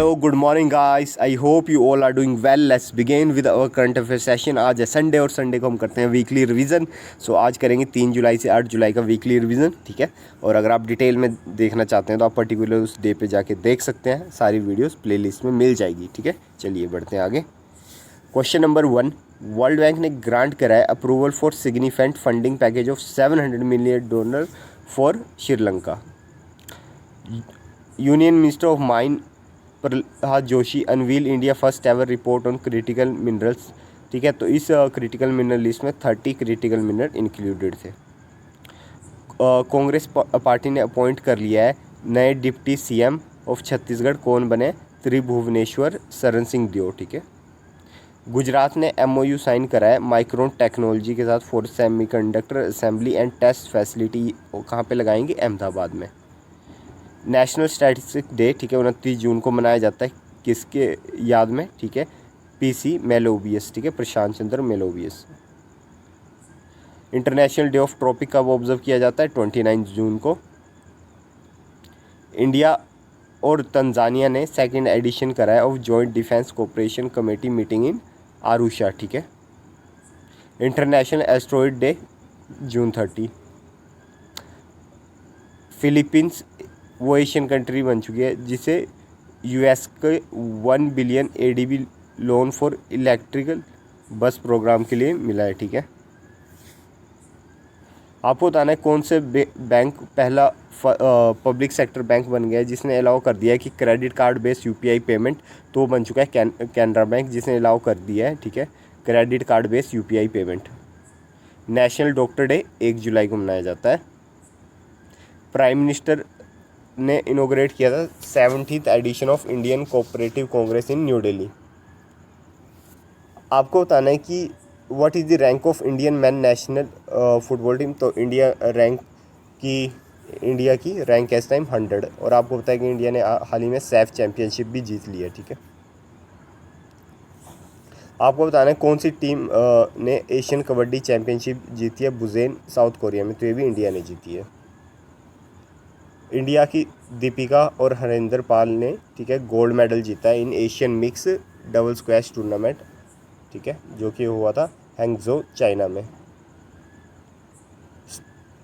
Hello good morning guys, I hope you all are doing well. Let's begin with our current affair session. आज है Sunday और Sunday को हम करते हैं वीकली रिवीजन। सो आज करेंगे 3 जुलाई से 8 जुलाई का वीकली रिवीजन, ठीक है। और अगर आप डिटेल में देखना चाहते हैं तो आप पर्टिकुलर उस डे पे जाके देख सकते हैं, सारी वीडियोस प्लेलिस्ट में मिल जाएगी, ठीक है। चलिए बढ़ते हैं आगे। क्वेश्चन नंबर 1, वर्ल्ड बैंक ने ग्रांट करा है approval for significant funding package of $700 million for Sri Lanka. Union minister of mine Prahlad Joshi unveil India first ever report on critical minerals, ठीक है। तो इस क्रिटिकल मिनरल लिस्ट में 30 क्रिटिकल मिनरल इंक्लूडेड थे। Congress party ने अपॉइंट कर लिया है नए डिप्टी सीएम ऑफ छत्तीसगढ़, कौन बने? त्रिभुवनेश्वर शरण सिंह देओ, ठीक है। गुजरात ने MOU साइन करा है माइक्रोन टेक्नोलॉजी के साथ for semiconductor assembly and test facility. कहाँ पे लगाएंगे? अहमदाबाद में। नेशनल स्टैटिस्टिक डे, ठीक है, 29 जून को मनाया जाता है, किसके याद में? ठीक है, PC मेलोवियस, ठीक है, प्रशांत चंद्र मेलोवियस। इंटरनेशनल डे ऑफ ट्रॉपिक कब ऑब्जर्व किया जाता है? 29 जून को। इंडिया और तंजानिया ने सेकेंड एडिशन करा है of joint defence cooperation committee meeting in Arusha, ठीक है। International asteroid day June 30। Philippines वो एशियन कंट्री बन चुकी है जिसे US के 1 billion ADB loan for electrical bus programme के लिए मिला है, ठीक है। आपको बताना है कौन से बैंक पहला पब्लिक सेक्टर बैंक बन गया है जिसने अलाउ कर दिया है कि credit card based UPI payment. तो बन चुका है कैनरा बैंक, जिसने अलाउ कर दिया है, ठीक है, credit card based UPI payment. National doctor day 1 जुलाई को मनाया जाता है। प्राइम मिनिस्टर ने इनोग्रेट किया था 70th edition of Indian cooperative congress in New Delhi. आपको बताना है कि what is the rank of Indian man national football team. तो इंडिया की रैंक है इस टाइम 100। और आपको पता है कि इंडिया ने हाल ही में सैफ चैंपियनशिप भी जीत ली है, ठीक है। आपको बताना है कौन सी टीम ने एशियन कबड्डी चैंपियनशिप जीती है बुजेन, साउथ कोरिया में। तो ये भी इंडिया ने जीती है। इंडिया की दीपिका और हरिंदर पाल ने, ठीक है, गोल्ड मेडल जीता है इन Asian mix double squash tournament, ठीक है, जो कि हुआ था हैंगजो, चाइना में।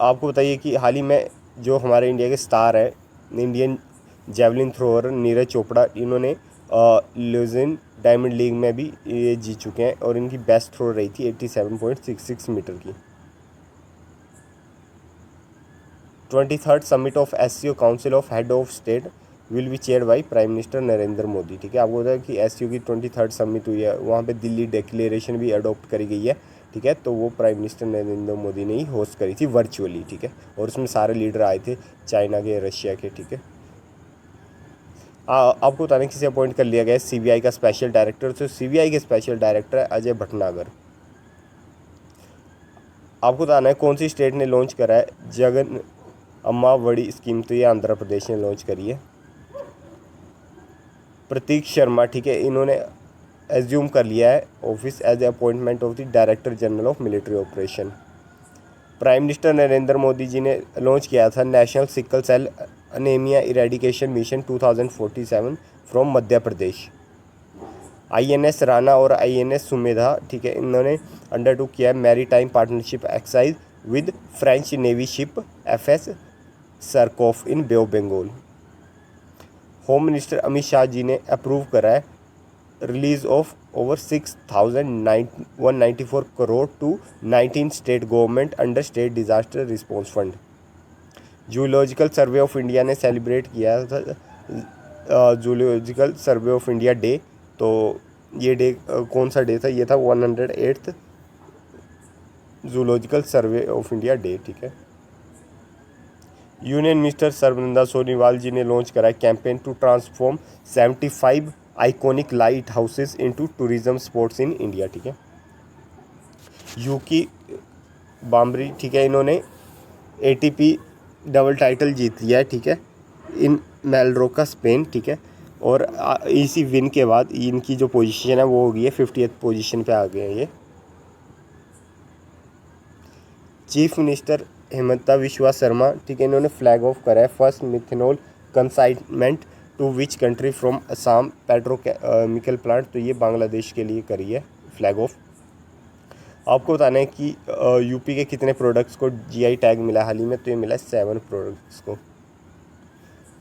आपको बताइए कि हाल ही में जो हमारे इंडिया के स्टार है, Indian javelin thrower Neeraj Chopra, इन्होंने ल्यूजिन डायमंड लीग में भी ये जीत चुके हैं और इनकी बेस्ट थ्रो रही थी 87.66 मीटर की। 23rd summit of SCO council of head of state will be chaired by prime minister Narendra Modi, ठीक है। आपको पता है कि SCO की 23rd समिट हुई है, वहाँ पे दिल्ली डिक्लेरेशन भी अडॉप्ट करी गई है, ठीक है। तो वो प्राइम मिनिस्टर नरेंद्र मोदी ने ही होस्ट करी थी वर्चुअली, ठीक है। और उसमें सारे लीडर आए थे, चाइना के, रशिया के, ठीक है। आपको बताने किसे अपॉइंट कर लिया गया है CBI का स्पेशल डायरेक्टर। तो CBI के स्पेशल डायरेक्टर है अजय भटनागर। आपको बताना है कौन सी स्टेट ने लॉन्च करा है जगन अम्मा वड़ी स्कीम। तो ये आंध्र प्रदेश ने लॉन्च करी है। प्रतीक शर्मा, ठीक है, इन्होंने एज्यूम कर लिया है office as a appointment of the director general of military operation. Prime minister Narendra Modi ji ने लॉन्च किया था national sickle cell anaemia eradication mission 2047 from Madhya Pradesh. INS Rana और INS सुमेधा, ठीक है, इन्होंने अंडरटूक किया है maritime partnership exercise with French navy ship FS Surcouf in Bay of Bengal. Home minister Amit Shah ji ने अप्रूव करा है release of over 6,194 crore to 19 state government under state disaster response fund. Zoological survey of India ने celebrate किया था zoological survey of India day. तो ये day कौन सा डे था? ये था 108th zoological survey of India day, ठीक है। यूनियन मिनिस्टर सर्बानंद सोनोवाल जी ने लॉन्च करा है campaign to transform 75 iconic lighthouses into tourism spots in India, ठीक है। यूकी बाम्बरी, ठीक है, इन्होंने ATP डबल टाइटल जीत लिया है, ठीक है, इन मेलरोका स्पेन, ठीक है। और इसी विन के बाद इनकी जो पोजीशन है वो हो गई है 50th पोजीशन पे आ गए हैं ये। चीफ मिनिस्टर हेमंता विश्वा शर्मा, ठीक है, इन्होंने फ्लैग ऑफ करा है first methanol consignment to which country from Assam petrochemical plant, तो ये बांग्लादेश के लिए करी है फ्लैग ऑफ। आपको बताना है कि यूपी के कितने प्रोडक्ट्स को जीआई टैग मिला हाल ही में, तो ये मिला 7 प्रोडक्ट्स को।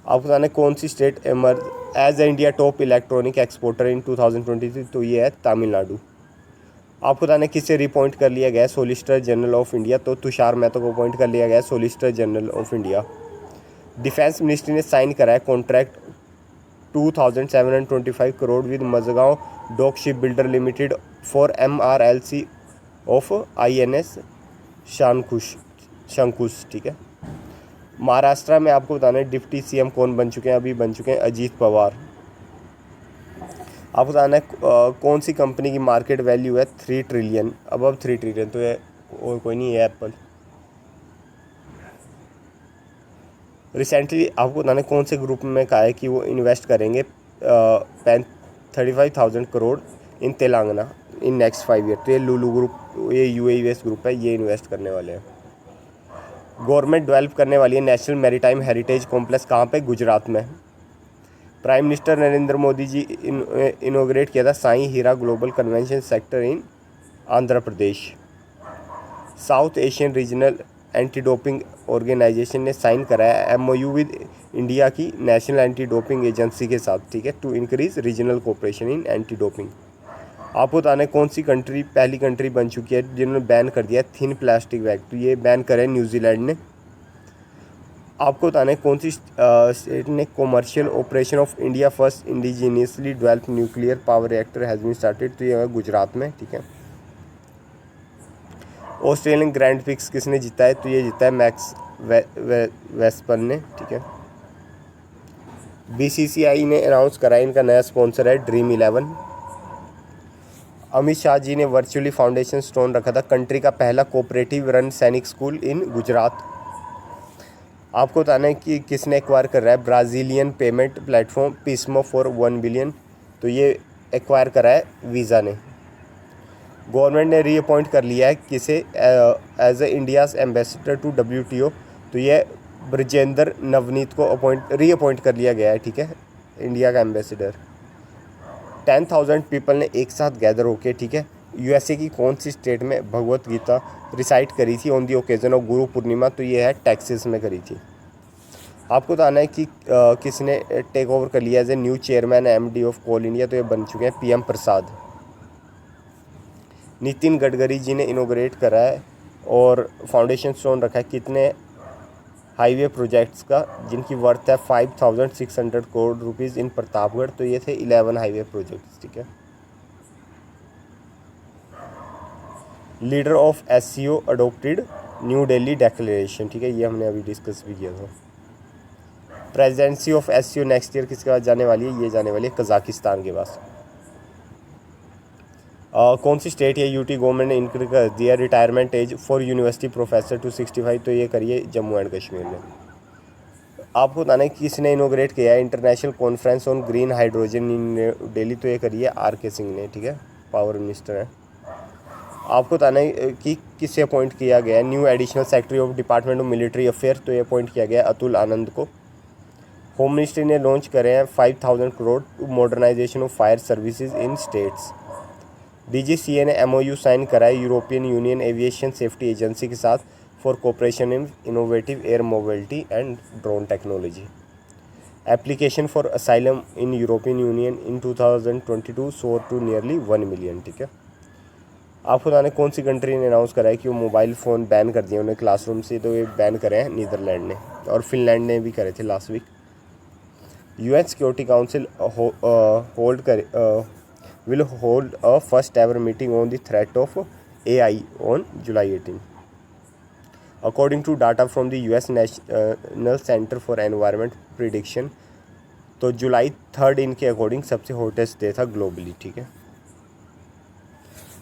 आपको बताना है कौन सी state emerge as India top electronic exporter in 2023, तो ये है तमिलनाडु। आपको बताना है किसे रिपॉइंट कर लिया गया सोलिसिटर जनरल ऑफ इंडिया, तो तुषार मेहता को अपॉइंट कर लिया गया solicitor general of India. Defence ministry ने साइन करा है contract 2725 crore with Mazagon dock shipbuilder limited for MRLC of INS Shankush, ठीक है। महाराष्ट्र में आपको बताना है डिप्टी CM कौन बन चुके हैं, अभी बन चुके हैं अजीत पवार। आपको बताना है कौन सी कंपनी की मार्केट वैल्यू है 3 ट्रिलियन, अब 3 ट्रिलियन, तो ये और कोई नहीं है एप्पल। रिसेंटली आपको बताना है कौन से ग्रुप में कहा है कि वो इन्वेस्ट करेंगे 35,000 करोड़ इन तेलंगाना इन नेक्स्ट 5 ईयर, तो ये लुलु ग्रुप, ये UAE बेस्ड ग्रुप है, ये इन्वेस्ट करने वाले हैं। गवर्नमेंट डेवलप करने वाली है नेशनल मैरीटाइम हेरिटेज कॉम्प्लेक्स, कहाँ पे, गुजरात में। Prime minister Narendra Modi ji inaugurate किया था Sai Heera global convention sector in Andhra Pradesh. South Asian regional anti doping organisation ने साइन कराया MOU विद इंडिया की नेशनल एंटी डोपिंग एजेंसी के साथ, ठीक है, to increase regional cooperation in anti doping. आपको बताना है कौन सी कंट्री पहली कंट्री बन चुकी है जिन्होंने बैन कर दिया थिन प्लास्टिक बैग, तो ये बैन करे न्यूजीलैंड ने। आपको बताना है कौन सी स्टेट ने commercial operation of India first indigenously developed nuclear power reactor has been started, तो ये है गुजरात में, ठीक है। ऑस्ट्रेलियन ग्रैंड प्रिक्स किसने जीता है, तो ये जीता है मैक्स वेस्पन ने, ठीक है। BCCI ने अनाउंस करा है इनका नया स्पॉन्सर है ड्रीम 11। अमित शाह जी ने वर्चुअली फाउंडेशन स्टोन रखा था कंट्री का पहला कोऑपरेटिव रन सैनिक स्कूल इन गुजरात। आपको बताना है कि किसने एक्वायर कर रहा है Brazilian payment platform Pismo for 1 billion, तो ये एक्वायर करा है वीज़ा ने। गवर्नमेंट ने रीअपॉइंट कर लिया है किसे as a India's ambassador to WTO, तो ये ब्रजेंद्र नवनीत को रीअपॉइंट कर लिया गया है, ठीक है, इंडिया का एम्बेसडर। 10,000 पीपल ने एक साथ गैदर होके, ठीक है, USA की कौन सी स्टेट में भगवत गीता रिसाइट करी थी on the occasion of Guru Purnima, तो ये है टेक्सास में करी थी। आपको बताना है कि किसने टेक ओवर कर लिया as a new chairman MD of Coal India, तो ये बन चुके हैं PM प्रसाद। नितिन गडकरी जी ने इनोग्रेट करा है और फाउंडेशन स्टोन रखा है कितने हाईवे प्रोजेक्ट्स का जिनकी वर्थ है 5,600 करोड़ रुपीज़ इन प्रतापगढ़, तो ये थे 11 हाईवे प्रोजेक्ट्स, ठीक है। Leader of SCO adopted new Delhi declaration, ठीक है, ये हमने अभी डिस्कस भी किया था। Presidency of SCO next year किसके पास जाने वाली है, ये जाने वाली है कजाकिस्तान के पास। कौन सी स्टेट या UT गवर्नमेंट ने इंक्रीज कर दिया retirement age for university professor to 65, तो ये करिए जम्मू एंड कश्मीर ने। आपको बताना है कि किसने इनोग्रेट किया है international conference on green hydrogen in Delhi, तो ये करिए RK सिंह ने, ठीक है, पावर मिनिस्टर है। आपको बताना है कि किसे अपॉइंट किया गया है new additional secretary of department of military affair, तो ये अपॉइंट किया गया अतुल आनंद को। होम मिनिस्ट्री ने लॉन्च करे हैं 5,000 crore to modernisation of fire services in states. DGCA ने MOU साइन करा है European Union aviation safety agency के साथ for cooperation in innovative air mobility and drone technology. Application for asylum in European Union in 2022 soar to nearly 1 million, ठीक है। आपको बताना कौन सी कंट्री ने अनाउंस करा है कि वो मोबाइल फ़ोन बैन कर दिए उन्हें क्लासरूम से, तो ये बैन करे हैं नीदरलैंड ने, और फिनलैंड ने भी करे थे last week. UN security council will hold a first ever meeting on the threat of AI on July 18. According to data from the US National Center for Environment Prediction, तो जुलाई 3 इनके according सबसे hottest day था globally, ठीक है।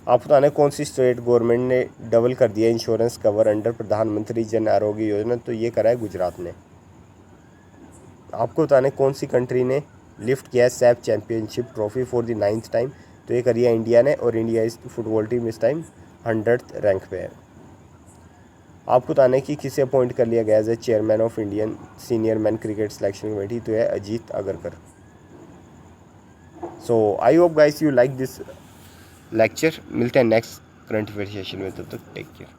आपको बताना है कौन सी स्टेट गवर्नमेंट ने डबल कर दिया इंश्योरेंस कवर अंडर प्रधानमंत्री जन आरोग्य योजना, तो ये करा है गुजरात ने। आपको बताना है कौन सी कंट्री ने लिफ्ट किया है Saif championship trophy for the 9th time, तो ये करिए इंडिया ने, और इंडिया इस फुटबॉल टीम इस टाइम 100th रैंक पे है। आपको बताना है कि किसे अपॉइंट कर लिया गया as a chairman of Indian senior man cricket selection committee, तो है Ajit Agarkar. So I hope guys you like this lecture. मिलते हैं नेक्स्ट करंट अफेयर सेशन में, तब तक टेक केयर।